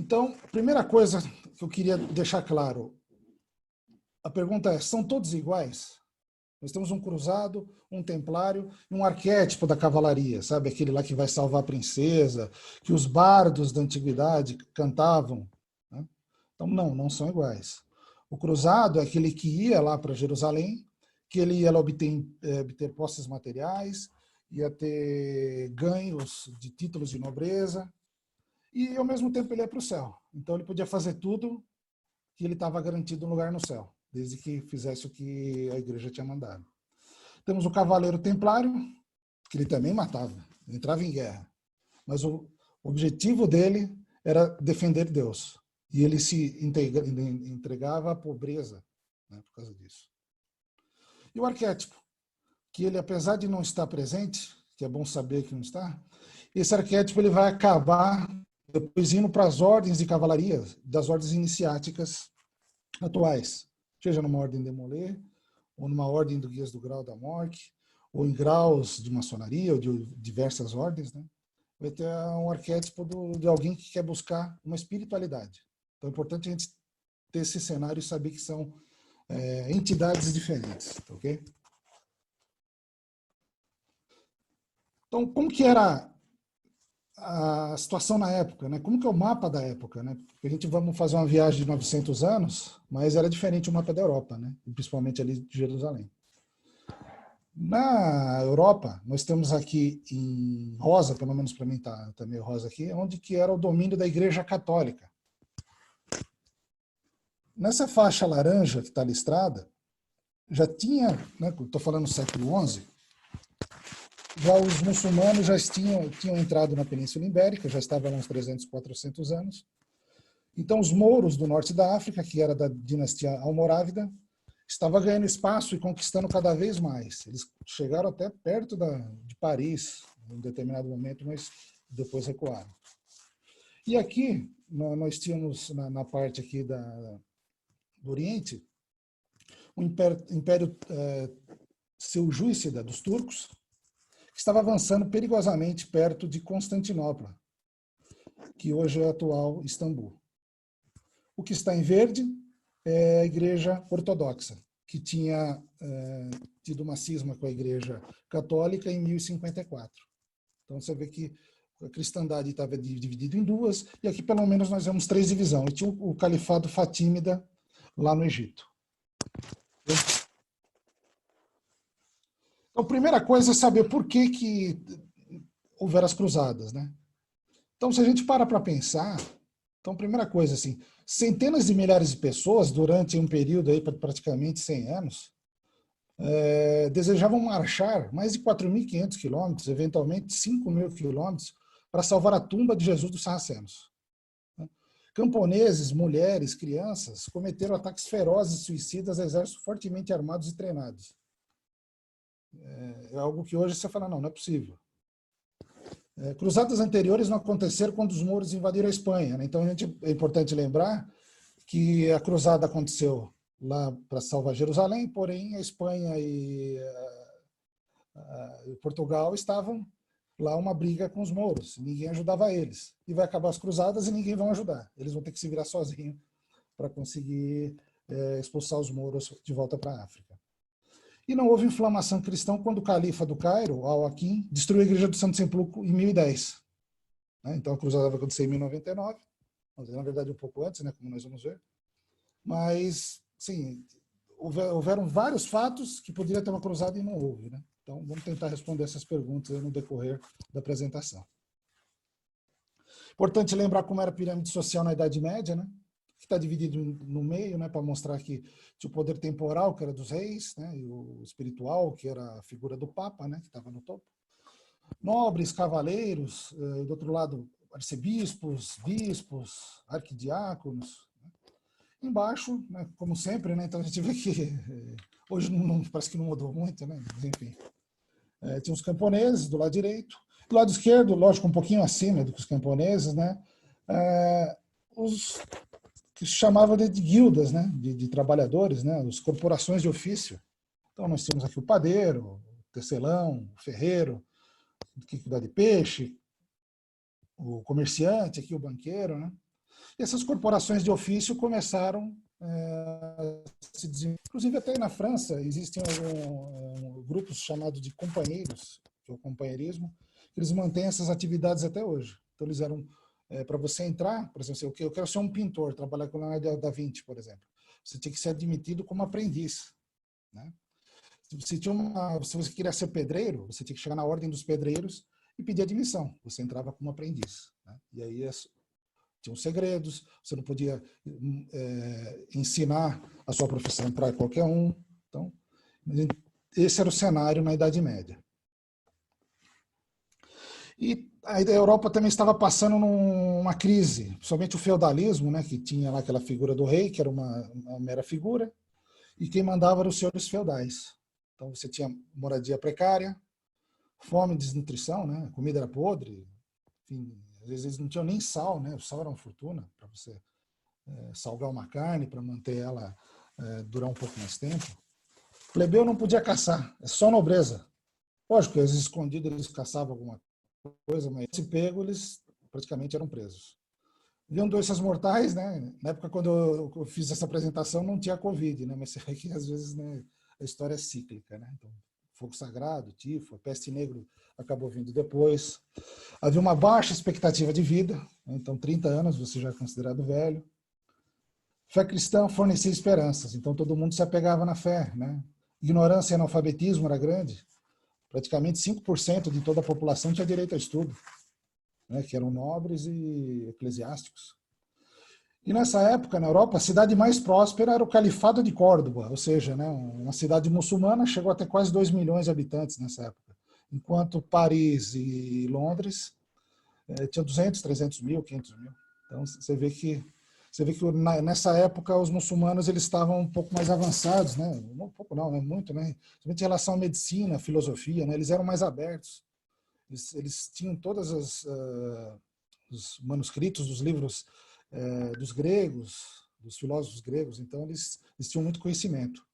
Então, a primeira coisa que eu queria deixar claro, a pergunta é, são todos iguais? Nós temos um cruzado, um templário e um arquétipo da cavalaria, sabe? Aquele lá que vai salvar a princesa, que os bardos da antiguidade cantavam, né? Então, não são iguais. O cruzado é aquele que ia lá para Jerusalém, que ele ia lá obter posses materiais, ia ter ganhos de títulos de nobreza, e ao mesmo tempo ele ia para o céu. Então ele podia fazer tudo que ele estava garantido um lugar no céu, desde que fizesse o que a igreja tinha mandado. Temos o cavaleiro templário, que ele também matava, ele entrava em guerra, mas o objetivo dele era defender Deus, e ele se entregava à pobreza, né, por causa disso. E o arquétipo, que ele, apesar de não estar presente, que é bom saber que não está, esse arquétipo ele vai acabar depois indo para as ordens de cavalaria, das ordens iniciáticas atuais, seja numa ordem de Molay, ou numa ordem do Guias do Grau da Morte, ou em graus de maçonaria, ou de diversas ordens, né? Vai ter um arquétipo de alguém que quer buscar uma espiritualidade. Então é importante a gente ter esse cenário e saber que são entidades diferentes, ok? Então, como que era a situação na época, né? Como que é o mapa da época, né? Porque a gente vamos fazer uma viagem de 900 anos, mas era diferente o mapa da Europa, né? Principalmente ali de Jerusalém. Na Europa, nós temos aqui em rosa, pelo menos para mim tá meio rosa aqui, onde que era o domínio da Igreja Católica. Nessa faixa laranja que está listrada, já tinha, né, estou falando século XI, já os muçulmanos já tinham entrado na Península Ibérica, já estavam há uns 300, 400 anos. Então os mouros do norte da África, que era da dinastia almorávida, estava ganhando espaço e conquistando cada vez mais. Eles chegaram até perto de Paris, em um determinado momento, mas depois recuaram. E aqui, nós tínhamos, na parte aqui do Oriente, o Império Seljúcida dos turcos, que estava avançando perigosamente perto de Constantinopla, que hoje é a atual Istambul. O que está em verde é a Igreja Ortodoxa, que tinha tido uma cisma com a Igreja Católica em 1054. Então você vê que a cristandade estava dividida em duas, e aqui pelo menos nós vemos três divisões. E tinha o Califado Fatímida lá no Egito. Então, a primeira coisa é saber por que houveram as cruzadas, né? Então, se a gente para pensar, então, primeira coisa, assim, centenas de milhares de pessoas, durante um período aí, praticamente 100 anos, desejavam marchar mais de 4.500 quilômetros, eventualmente 5.000 quilômetros, para salvar a tumba de Jesus dos Sarracenos. Camponeses, mulheres, crianças cometeram ataques ferozes e suicidas a exércitos fortemente armados e treinados. É algo que hoje você fala, não é possível. Cruzadas anteriores não aconteceram quando os mouros invadiram a Espanha, né? Então é importante lembrar que a cruzada aconteceu lá para salvar Jerusalém, porém a Espanha e Portugal estavam lá uma briga com os mouros, ninguém ajudava eles. E vai acabar as cruzadas e ninguém vai ajudar. Eles vão ter que se virar sozinhos para conseguir expulsar os mouros de volta para a África. E não houve inflamação cristã quando o califa do Cairo, Al-Hakim, destruiu a igreja do Santo Sepulcro em 1010. Então a cruzada vai acontecer em 1099, na verdade um pouco antes, né, como nós vamos ver. Mas, sim, houveram vários fatos que poderia ter uma cruzada e não houve, né? Então vamos tentar responder essas perguntas no decorrer da apresentação. Importante lembrar como era a pirâmide social na Idade Média, né? Que está dividido no meio, né, para mostrar que tinha o poder temporal, que era dos reis, né, e o espiritual, que era a figura do Papa, né, que estava no topo. Nobres, cavaleiros, do outro lado, arcebispos, bispos, arquidiáconos. Né. Embaixo, né, como sempre, né, então a gente vê que hoje parece que não mudou muito, né, mas enfim. Tinha os camponeses do lado direito. Do lado esquerdo, lógico, um pouquinho acima do que os camponeses, né, os que se chamava de guildas, né, de trabalhadores, né, as corporações de ofício. Então nós temos aqui o padeiro, o tecelão, o ferreiro, que cuida de peixe, o comerciante, aqui o banqueiro, né. E essas corporações de ofício começaram a se desenvolver. Inclusive, até na França, existem grupos chamados de companheiros, que é o companheirismo, que eles mantêm essas atividades até hoje. Então, eles eram, para você entrar, por exemplo, eu quero ser um pintor, trabalhar com Leonardo da Vinci, por exemplo. Você tinha que ser admitido como aprendiz, né? Se você queria ser pedreiro, você tinha que chegar na ordem dos pedreiros e pedir admissão. Você entrava como aprendiz, né? E aí tinham segredos, você não podia ensinar a sua profissão para qualquer um. Então, esse era o cenário na Idade Média. E a Europa também estava passando numa crise, principalmente o feudalismo, né, que tinha lá aquela figura do rei, que era uma mera figura, e quem mandava eram os senhores feudais. Então você tinha moradia precária, fome, desnutrição, né, a comida era podre, enfim, às vezes eles não tinham nem sal, né, o sal era uma fortuna para você salgar uma carne, para manter ela durar um pouco mais tempo. O plebeu não podia caçar, é só nobreza. Lógico que às vezes escondido eles caçavam alguma coisa, mas se pego eles praticamente eram presos. Viam doenças mortais, né? Na época quando eu fiz essa apresentação não tinha Covid, né? Mas você vê que às vezes, né, a história é cíclica, né? Então, fogo sagrado, tifo, a peste negra acabou vindo depois. Havia uma baixa expectativa de vida, né? Então 30 anos você já é considerado velho. Fé cristã fornecia esperanças, então todo mundo se apegava na fé, né? Ignorância e analfabetismo era grande. Praticamente 5% de toda a população tinha direito a estudo, né, que eram nobres e eclesiásticos. E nessa época, na Europa, a cidade mais próspera era o Califado de Córdoba, ou seja, né, uma cidade muçulmana, chegou a ter quase 2 milhões de habitantes nessa época. Enquanto Paris e Londres tinham 200, 300 mil, 500 mil. Então você vê que nessa época os muçulmanos eles estavam um pouco mais avançados, né? Um pouco não, né? Muito, né? Principalmente em relação à medicina, à filosofia, né? Eles eram mais abertos. Eles tinham todos os manuscritos dos livros dos gregos, dos filósofos gregos, então eles tinham muito conhecimento.